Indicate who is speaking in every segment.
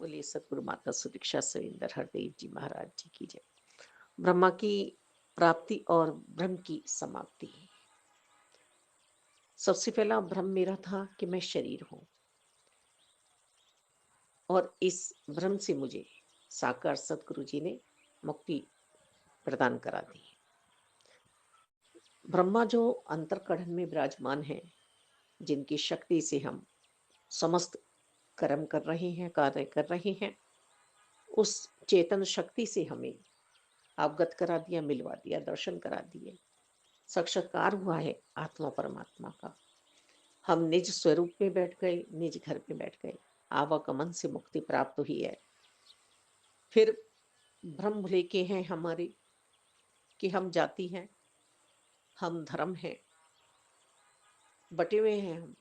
Speaker 1: बोलिए सतगुरु माता सुदीक्षा सुरेंद्र हरदेव जी महाराज जी की जय। ब्रह्मा की प्राप्ति और ब्रह्म की समाप्ति। सबसे पहला भ्रम मेरा था कि मैं शरीर हूं और इस भ्रम से मुझे साकार सतगुरु जी ने मुक्ति प्रदान करा दी। ब्रह्मा जो अंतरकढ़न में विराजमान है, जिनकी शक्ति से हम समस्त कर्म कर रहे हैं, कार्य कर रहे हैं, उस चेतन शक्ति से हमें अवगत करा दिया, मिलवा दिया, दर्शन करा दिए। साक्षात्कार हुआ है आत्मा परमात्मा का। हम निज स्वरूप में बैठ गए, निज घर में बैठ गए। आवागमन से मुक्ति प्राप्त हुई है। फिर भ्रम लेके हैं हमारे कि हम जाति हैं, हम धर्म हैं, बटे हुए हैं हम,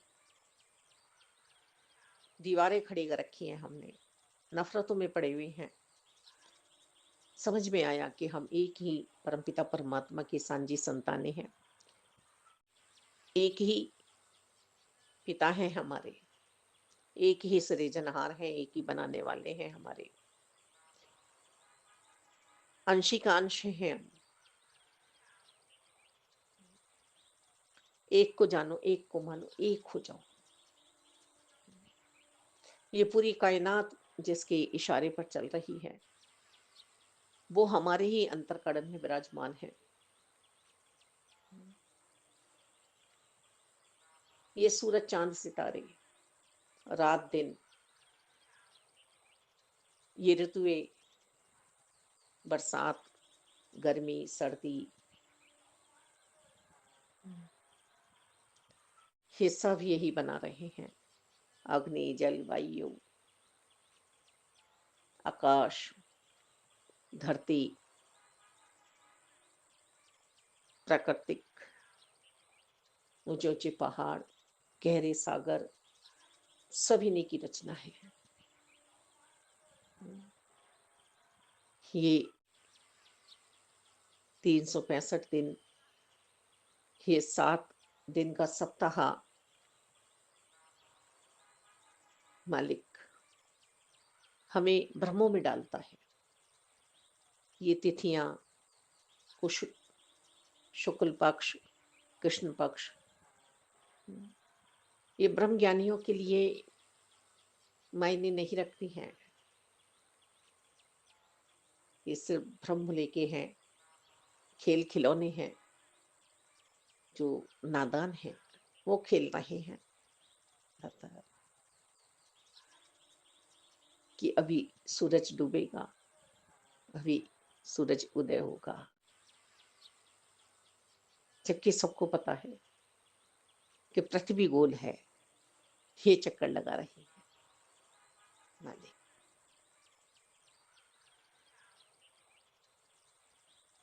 Speaker 1: दीवारें खड़ी कर रखी हैं हमने, नफरतों में पड़े हुए हैं। समझ में आया कि हम एक ही परमपिता परमात्मा की सांझी संतानें हैं, एक ही पिता हैं हमारे, एक ही सृजनहार हैं, एक ही बनाने वाले हैं हमारे, अंशिकांश हैं हम। एक को जानो, एक को मानो, एक हो जाओ। ये पूरी कायनात जिसके इशारे पर चल रही है, वो हमारे ही अंतर्करण में विराजमान है। ये सूरज चांद सितारे, रात दिन, ये ऋतुएं, बरसात, गर्मी, सर्दी, ये सब यही बना रहे हैं। अग्नि, जल, वायु, आकाश, धरती, प्राकृतिक, ऊंचे ऊंचे पहाड़, गहरे सागर, सभी ने की रचना है। ये 365 दिन, ये 7 दिन का सप्ताह मालिक हमें भ्रमों में डालता है। ये तिथियां, कुछ शुक्ल पक्ष, कृष्ण पक्ष, ये ब्रह्म ज्ञानियों के लिए मायने नहीं रखती हैं। ये सिर्फ भ्रम लेके हैं, खेल खिलौने हैं। जो नादान हैं वो खेल रहे हैं कि अभी सूरज डूबेगा, अभी सूरज उदय होगा, जबकि सबको पता है कि पृथ्वी गोल है। ये चक्कर लगा रही है मालिक।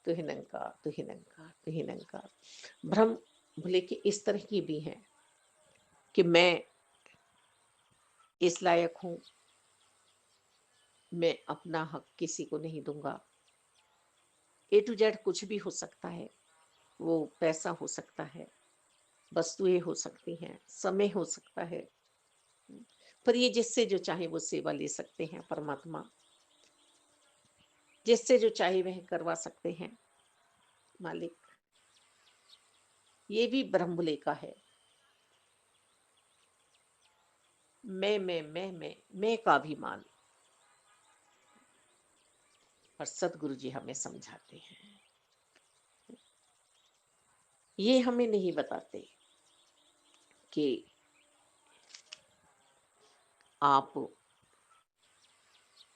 Speaker 1: तू ही निरंकार, तू ही निरंकार, तू ही निरंकार। भ्रम भले कि इस तरह की भी है कि मैं इस लायक हूं, मैं अपना हक किसी को नहीं दूंगा। ए टू जेड कुछ भी हो सकता है। वो पैसा हो सकता है, वस्तुएं हो सकती हैं, समय हो सकता है, पर ये जिससे जो चाहे वो सेवा ले सकते हैं परमात्मा। जिससे जो चाहे वह करवा सकते हैं मालिक। ये भी ब्रह्मले का है। मैं का अभिमान। और सतगुरु जी हमें समझाते हैं, ये हमें नहीं बताते कि आप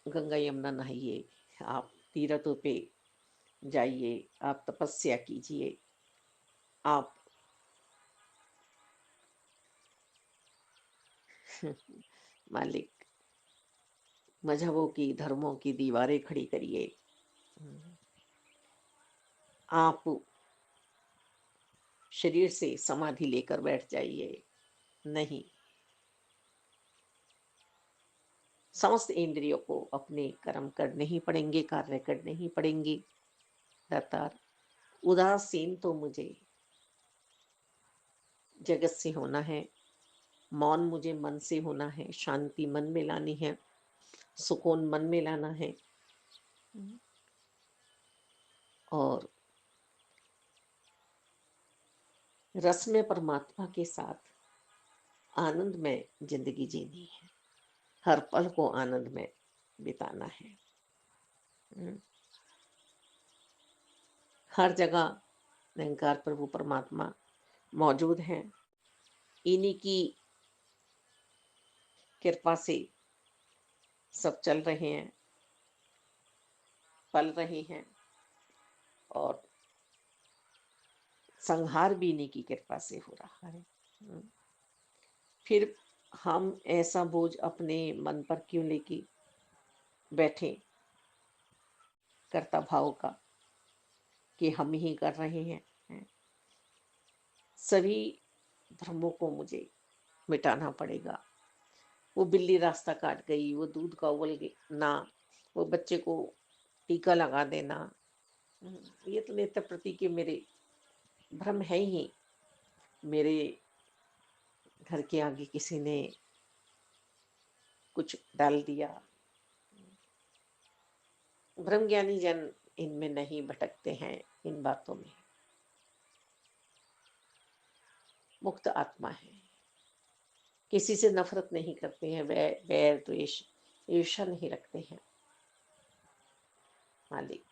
Speaker 1: गंगा यमुना नहाइए, आप तीर्थों पे जाइए, आप तपस्या कीजिए, आप मालिक मजहबों की, धर्मों की दीवारें खड़ी करिए, आप शरीर से समाधि लेकर बैठ जाइए। नहीं, समस्त इंद्रियों को अपने कर्म करने ही पड़ेंगे, कार्य करने ही पड़ेंगे। दातार, उदासीन तो मुझे जगत से होना है, मौन मुझे मन से होना है, शांति मन में लानी है, सुकून मन में लाना है और रस में परमात्मा के साथ आनंद में जिंदगी जीनी है। हर पल को आनंद में बिताना है। हर जगह निरंकार प्रभु परमात्मा मौजूद हैं। इन्हीं की कृपा से सब चल रहे हैं, पल रहे हैं और संहार भी इन्हीं की कृपा से हो रहा है। फिर हम ऐसा बोझ अपने मन पर क्यों लेके बैठे कर्ता भाव का कि हम ही कर रहे हैं। सभी धर्मों को मुझे मिटाना पड़ेगा। वो बिल्ली रास्ता काट गई, वो दूध का उबल ना, वो बच्चे को टीका लगा देना, ये तो नेत्र प्रति के मेरे भ्रम है ही। मेरे घर के आगे किसी ने कुछ डाल दिया। ब्रह्म ज्ञानी जन इनमें नहीं भटकते हैं, इन बातों में मुक्त आत्मा है। किसी से नफरत नहीं करते हैं, बैर द्वेष ईर्ष्या नहीं रखते हैं। मालिक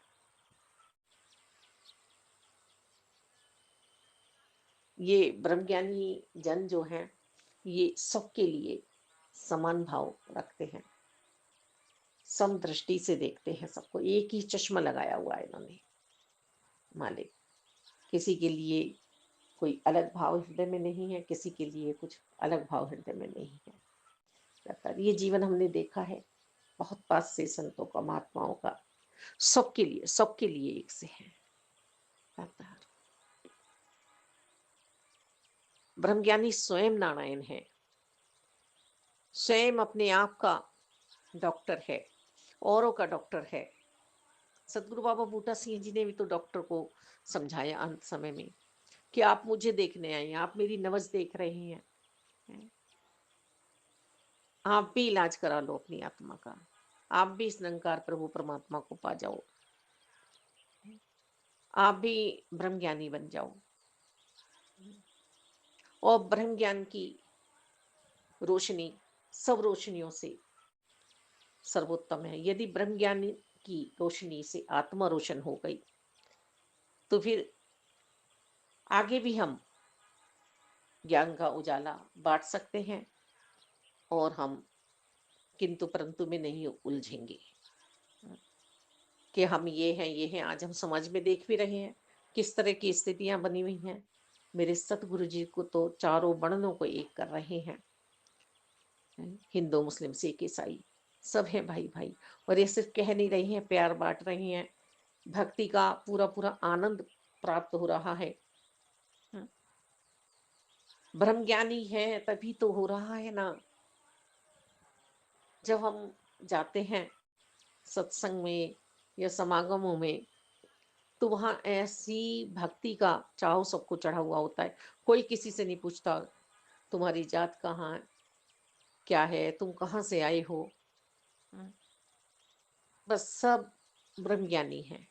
Speaker 1: ये ब्रह्मज्ञानी जन जो हैं, ये सबके लिए समान भाव रखते हैं, सम दृष्टि से देखते हैं सबको। एक ही चश्मा लगाया हुआ है इन्होंने। मालिक किसी के लिए कोई अलग भाव हृदय में नहीं है, किसी के लिए कुछ अलग भाव हृदय में नहीं है। ये जीवन हमने देखा है बहुत पास से, संतों का, महात्माओं का, सबके लिए एक से है। ब्रह्मज्ञानी स्वयं नारायण है, स्वयं अपने आप का डॉक्टर है, औरों का डॉक्टर है। सदगुरु बाबा बूटा सिंह जी ने भी तो डॉक्टर को समझाया अंत समय में कि आप मुझे देखने आए हैं, आप मेरी नब्ज देख रहे हैं, आप भी इलाज करा लो अपनी आत्मा का, आप भी इस निरंकार प्रभु परमात्मा को पा जाओ, आप भी ब्रह्म ज्ञानी बन जाओ। और ब्रह्म ज्ञान की रोशनी सब रोशनियों से सर्वोत्तम है। यदि ब्रह्म ज्ञान की रोशनी से आत्मा रोशन हो गई तो फिर आगे भी हम ज्ञान का उजाला बांट सकते हैं और हम किंतु परंतु में नहीं उलझेंगे कि हम ये हैं। आज हम समाज में देख भी रहे हैं किस तरह की स्थितियां बनी हुई हैं। मेरे सतगुरु जी को तो चारों वर्णों को एक कर रहे हैं, हिंदू मुस्लिम सिख ईसाई सब है भाई भाई। और ये सिर्फ कह नहीं रहे हैं, प्यार बांट रहे हैं, भक्ति का पूरा पूरा आनंद प्राप्त हो रहा है। ब्रह्म ज्ञानी है तभी तो हो रहा है ना। जब हम जाते हैं सत्संग में या समागमों में तो वहां ऐसी भक्ति का चाव सबको चढ़ा हुआ होता है। कोई किसी से नहीं पूछता तुम्हारी जात कहाँ है, क्या है, तुम कहाँ से आए हो। बस सब ब्रह्म ज्ञानी है,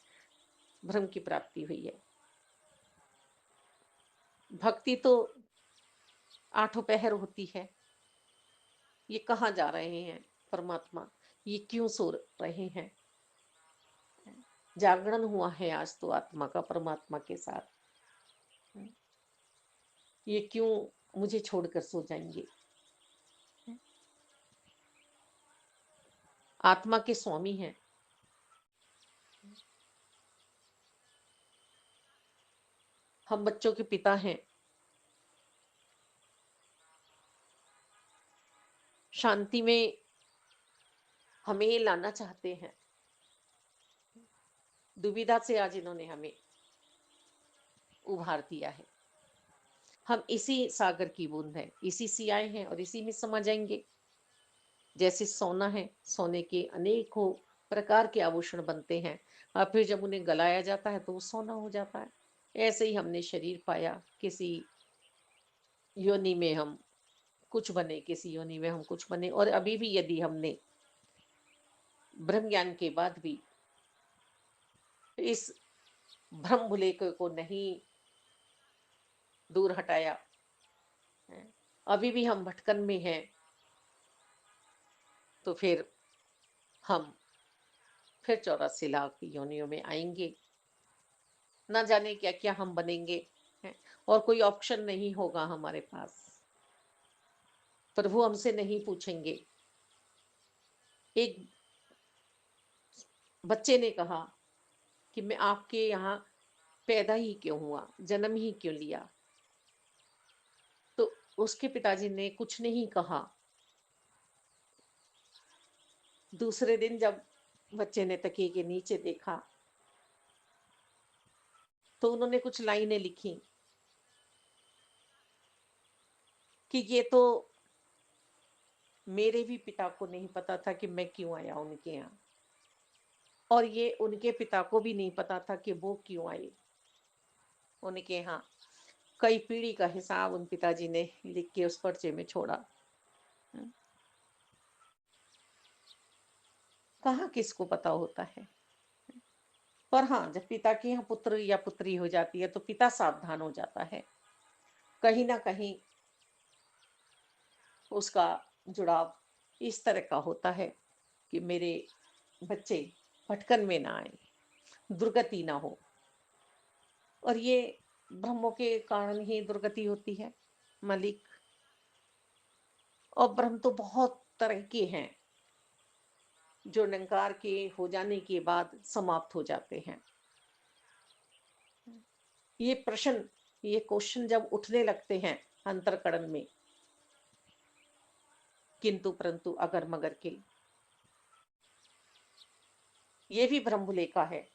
Speaker 1: ब्रह्म की प्राप्ति हुई है। भक्ति तो आठों पहर होती है। ये कहाँ जा रहे हैं परमात्मा, ये क्यों सो रहे हैं। जागरण हुआ है आज तो आत्मा का परमात्मा के साथ, ये क्यों मुझे छोड़कर सो जाएंगे। आत्मा के स्वामी हैं। हम बच्चों के पिता हैं। शांति में हमें लाना चाहते हैं। दुविधा से आज इन्होंने हमें उभार दिया है। हम इसी सागर की बूंद हैं, इसी से आए हैं और इसी में समा जाएंगे। जैसे सोना है, सोने के अनेकों प्रकार के आभूषण बनते हैं और फिर जब उन्हें गलाया जाता है तो वो सोना हो जाता है। ऐसे ही हमने शरीर पाया, किसी योनि में हम कुछ बने, किसी योनि में हम कुछ बने। और अभी भी यदि हमने ब्रह्म ज्ञान के बाद भी इस भ्रम भुले को नहीं दूर हटाया है। अभी भी हम भटकन में हैं, तो फिर हम फिर 84 लाख योनियों में आएंगे, ना जाने क्या क्या हम बनेंगे हैं। और कोई ऑप्शन नहीं होगा हमारे पास। प्रभु हमसे नहीं पूछेंगे। एक बच्चे ने कहा कि मैं आपके यहाँ पैदा ही क्यों हुआ, जन्म ही क्यों लिया। तो उसके पिताजी ने कुछ नहीं कहा। दूसरे दिन जब बच्चे ने तकिए के नीचे देखा, तो उन्होंने कुछ लाइनें लिखी कि ये तो मेरे भी पिता को नहीं पता था कि मैं क्यों आया उनके यहाँ, और ये उनके पिता को भी नहीं पता था कि वो क्यों आए उनके यहाँ। कई पीढ़ी का हिसाब उन पिताजी ने लिख के उस पर्चे में छोड़ा। कहाँ किसको पता होता है। पर हाँ, जब पिता के यहाँ पुत्र या पुत्री हो जाती है तो पिता सावधान हो जाता है। कहीं ना कहीं उसका जुड़ाव इस तरह का होता है कि मेरे बच्चे भटकन में ना आए, दुर्गति ना हो। और ये ब्रह्मों के कारण ही दुर्गति होती है मालिक। और ब्रह्म तो बहुत तरह के हैं जो निरंकार के हो जाने के बाद समाप्त हो जाते हैं। ये प्रश्न, ये क्वेश्चन जब उठने लगते हैं अंतरकरण में, किंतु परंतु अगर मगर के, ये भी भ्रम का है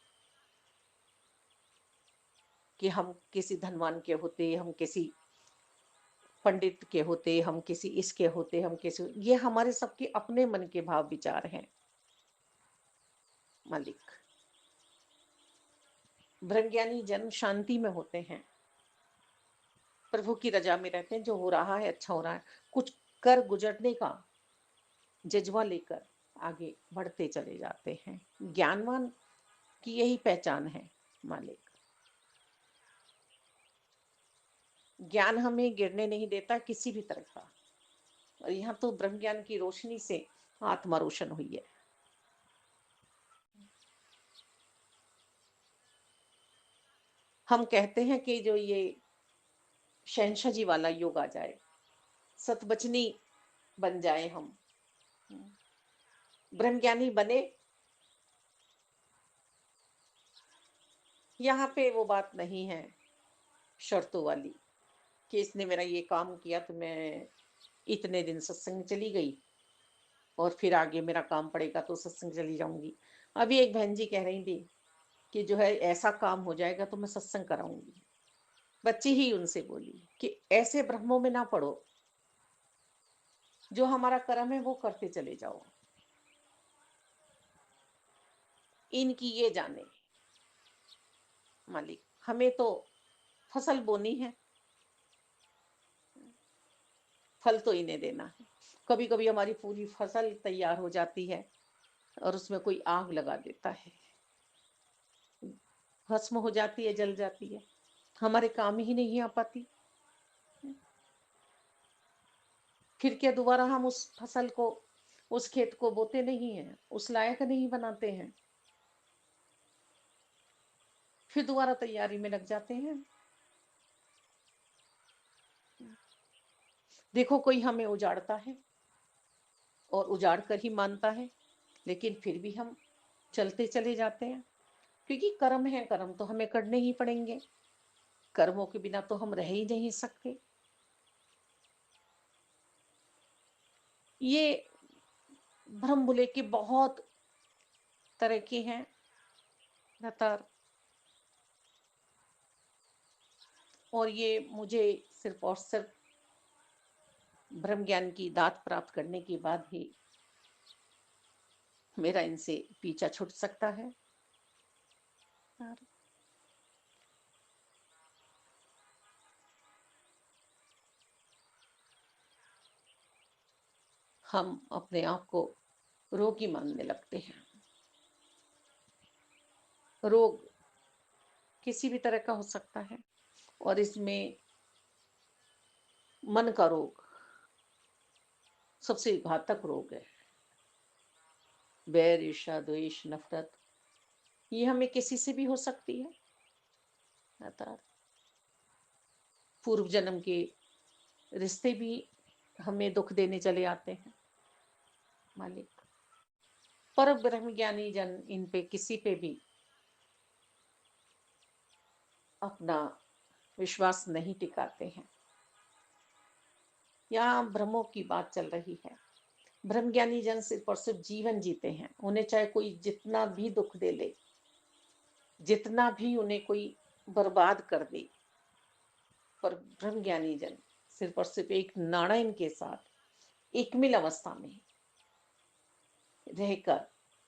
Speaker 1: कि हम किसी धनवान के होते, हम किसी पंडित के होते, हम किसी इसके होते, हम किसी, ये हमारे सबके अपने मन के भाव विचार हैं मालिक। ब्रह्मज्ञानी जन्म शांति में होते हैं, प्रभु की रजा में रहते हैं। जो हो रहा है अच्छा हो रहा है, कुछ कर गुजरने का जज्बा लेकर आगे बढ़ते चले जाते हैं। ज्ञानवान की यही पहचान है मालिक। ज्ञान हमें गिरने नहीं देता किसी भी तरह का। और यहाँ तो ब्रह्म ज्ञान की रोशनी से आत्मा रोशन हुई है। हम कहते हैं कि जो ये शहंशाह जी वाला युग आ जाए, सतबचनी बन जाए, हम ब्रह्मज्ञानी बने। यहाँ पे वो बात नहीं है शर्तों वाली कि इसने मेरा ये काम किया तो मैं इतने दिन सत्संग चली गई और फिर आगे मेरा काम पड़ेगा तो सत्संग चली जाऊंगी। अभी एक बहन जी कह रही थी कि जो है ऐसा काम हो जाएगा तो मैं सत्संग कराऊंगी। बच्ची ही उनसे बोली कि ऐसे ब्रह्मों में ना पड़ो, जो हमारा कर्म है वो करते चले जाओ। इनकी ये जाने मालिक, हमें तो फसल बोनी है, फल तो इन्हें देना है। कभी कभी हमारी पूरी फसल तैयार हो जाती है और उसमें कोई आग लगा देता है, भस्म हो जाती है, जल जाती है, हमारे काम ही नहीं आ पाती। फिर क्या दोबारा हम उस फसल को, उस खेत को बोते नहीं हैं, उस लायक नहीं बनाते हैं, फिर दोबारा तैयारी में लग जाते हैं। देखो कोई हमें उजाड़ता है और उजाड़ कर ही मानता है, लेकिन फिर भी हम चलते चले जाते हैं, क्योंकि कर्म है, कर्म तो हमें करने ही पड़ेंगे। कर्मों के बिना तो हम रह ही नहीं सकते। ये भ्रम भुले के बहुत तरह के हैं रतार, और ये मुझे सिर्फ और सिर्फ ब्रह्म ज्ञान की दात प्राप्त करने के बाद ही मेरा इनसे पीछा छूट सकता है। हम अपने आप को रोगी मानने लगते हैं। रोग किसी भी तरह का हो सकता है, और इसमें मन का रोग सबसे घातक रोग है। बैर, ईर्ष्या, द्वेष, नफरत, ये हमें किसी से भी हो सकती है। अर्थात पूर्व जन्म के रिश्ते भी हमें दुख देने चले आते हैं मालिक। पर ब्रह्म ज्ञानी जन इन पे किसी पे भी अपना विश्वास नहीं टिकाते हैं। यहाँ भ्रमों की बात चल रही है। ब्रह्म ज्ञानी जन सिर्फ और सिर्फ जीवन जीते हैं। उन्हें चाहे कोई जितना भी दुख दे ले, जितना भी उन्हें कोई बर्बाद कर दे, पर ब्रह्म ज्ञानी जन सिर्फ और सिर्फ एक नारायण के साथ एकमिल अवस्था में रहकर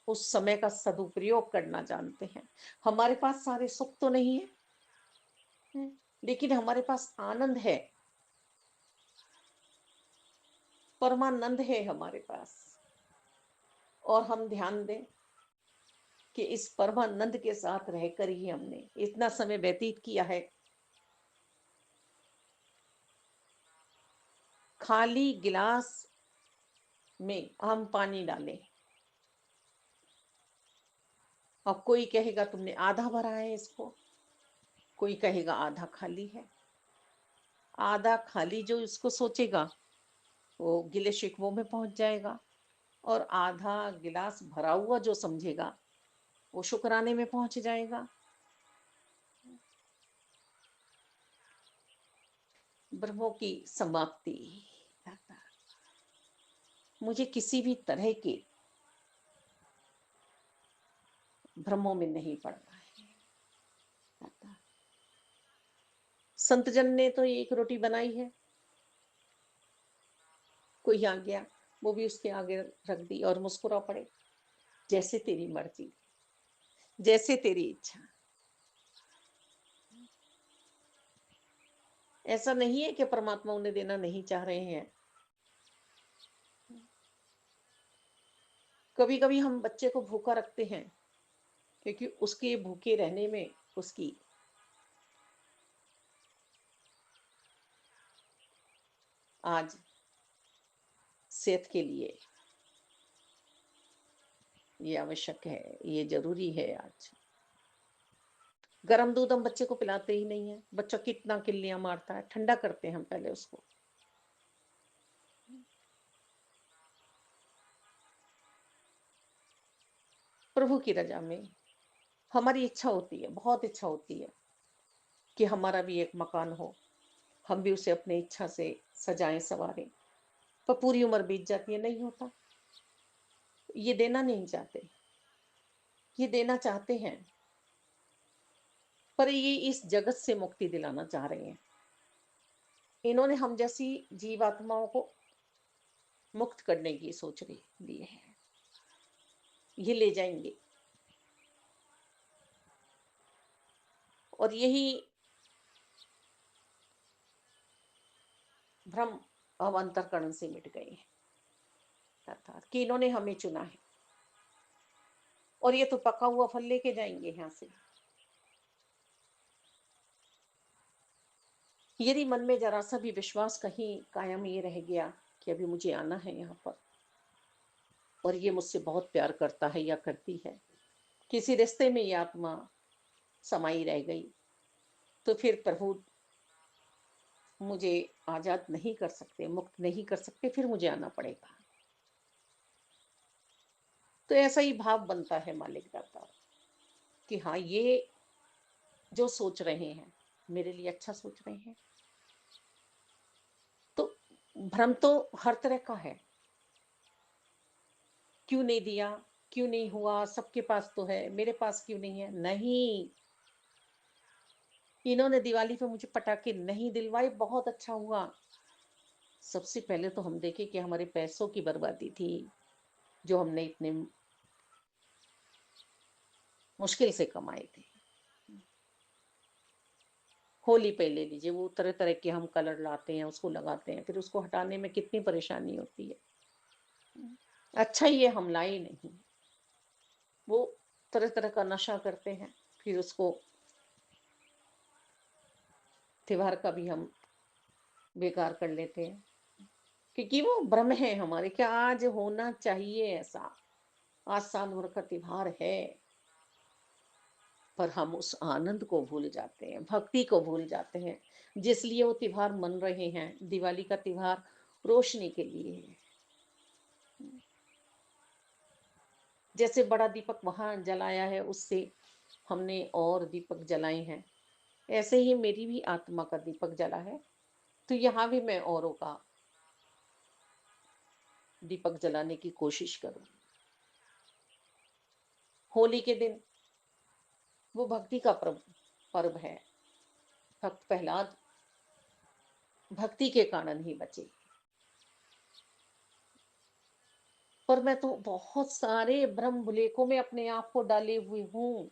Speaker 1: उस समय का सदुपयोग करना जानते हैं। हमारे पास सारे सुख तो नहीं है, लेकिन हमारे पास आनंद है, परमानंद है हमारे पास। और हम ध्यान दें कि इस परमानंद के साथ रहकर ही हमने इतना समय व्यतीत किया है। खाली गिलास में हम पानी डालें, अब कोई कहेगा तुमने आधा भरा है इसको, कोई कहेगा आधा खाली है। आधा खाली जो इसको सोचेगा वो गिले शिकवों में पहुंच जाएगा, और आधा गिलास भरा हुआ जो समझेगा वो शुक्राने में पहुंच जाएगा। ब्रह्मों की समाप्ति। मुझे किसी भी तरह के भ्रमों में नहीं पड़ना है। संतजन ने तो एक रोटी बनाई है, कोई आ गया वो भी उसके आगे रख दी और मुस्कुरा पड़े, जैसे तेरी मर्जी, जैसे तेरी इच्छा। ऐसा नहीं है कि परमात्मा उन्हें देना नहीं चाह रहे हैं। कभी कभी हम बच्चे को भूखा रखते हैं क्योंकि उसके भूखे रहने में उसकी आज सेहत के लिए ये आवश्यक है, ये जरूरी है। आज गरम दूध हम बच्चे को पिलाते ही नहीं है। बच्चा कितना किल्लियां मारता है, ठंडा करते हैं हम पहले उसको। प्रभु की रजा में हमारी इच्छा होती है, बहुत इच्छा होती है कि हमारा भी एक मकान हो, हम भी उसे अपनी इच्छा से सजाएं संवारें, पर पूरी उम्र बीत जाती है, नहीं होता। ये देना नहीं चाहते, ये देना चाहते हैं, पर ये इस जगत से मुक्ति दिलाना चाह रहे हैं। इन्होंने हम जैसी जीवात्माओं को मुक्त करने की सोच ली है। ये ले जाएंगे, और यही भ्रम अब अंतःकरण से मिट गए हैं, अर्थात कि इन्होंने हमें चुना है और ये तो पका हुआ फल लेके जाएंगे यहाँ से। यदि मन में जरा सा भी विश्वास कहीं कायम ये रह गया कि अभी मुझे आना है यहाँ पर और ये मुझसे बहुत प्यार करता है या करती है, किसी रिश्ते में ये आत्मा समाई रह गई, तो फिर प्रभु मुझे आजाद नहीं कर सकते, मुक्त नहीं कर सकते, फिर मुझे आना पड़ेगा। तो ऐसा ही भाव बनता है मालिक दाता कि हाँ, ये जो सोच रहे हैं मेरे लिए अच्छा सोच रहे हैं। तो भ्रम तो हर तरह का है, क्यों नहीं दिया, क्यों नहीं हुआ, सबके पास तो है, मेरे पास क्यों नहीं है। नहीं, इन्होंने दिवाली पे मुझे पटाखे नहीं दिलवाए, बहुत अच्छा हुआ। सबसे पहले तो हम देखे कि हमारे पैसों की बर्बादी थी जो हमने इतने मुश्किल से कमाए थे। होली पे ले लीजिए, वो तरह तरह के हम कलर लाते हैं, उसको लगाते हैं, फिर उसको हटाने में कितनी परेशानी होती है। अच्छा, ये हम लाए नहीं, वो तरह तरह का नशा करते हैं, फिर उसको त्योहार का भी हम बेकार कर लेते हैं, क्योंकि वो भ्रम है हमारे कि आज होना चाहिए ऐसा, आज साल भर का त्योहार है, पर हम उस आनंद को भूल जाते हैं, भक्ति को भूल जाते हैं, जिसलिए वो त्योहार मन रहे हैं। दिवाली का त्योहार रोशनी के लिए है। जैसे बड़ा दीपक वहां जलाया है, उससे हमने और दीपक जलाए हैं, ऐसे ही मेरी भी आत्मा का दीपक जला है, तो यहाँ भी मैं औरों का दीपक जलाने की कोशिश करूं। होली के दिन वो भक्ति का पर्व है। भक्त प्रहलाद भक्ति के कारण ही बचे, पर मैं तो बहुत सारे भ्रम भुलेखों में अपने आप को डाले हुए हूँ।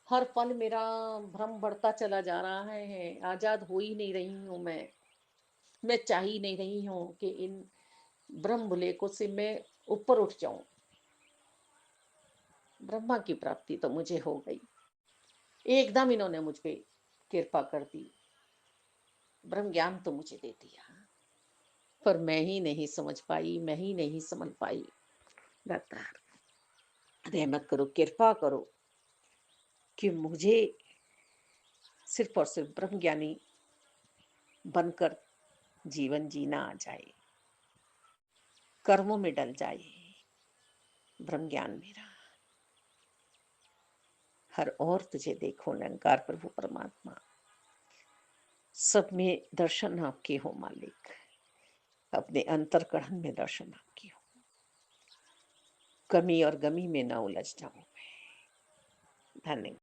Speaker 1: हर पल मेरा भ्रम बढ़ता चला जा रहा है, आजाद हो ही नहीं रही हूँ मैं चाह ही नहीं रही हूँ कि इन ब्रह्म भुलेखों से मैं ऊपर उठ जाऊं। ब्रह्मा की प्राप्ति तो मुझे हो गई, एकदम इन्होंने मुझ पे कृपा कर दी, ब्रह्म ज्ञान तो मुझे दे दिया, पर मैं ही नहीं समझ पाई, मैं ही नहीं समझ पाई। दातार रहमत करो, कृपा करो कि मुझे सिर्फ और सिर्फ ब्रह्म ज्ञानी बनकर जीवन जीना आ जाए, कर्मों में डल जाए ब्रह्म ज्ञान मेरा। हर और तुझे देखो निरंकार प्रभु परमात्मा, सब में दर्शन आपके हो मालिक, अपने अंतर्करण में दर्शन आपके हो, कमी और गमी में न उलझ जाऊं मैं। धन्यवाद।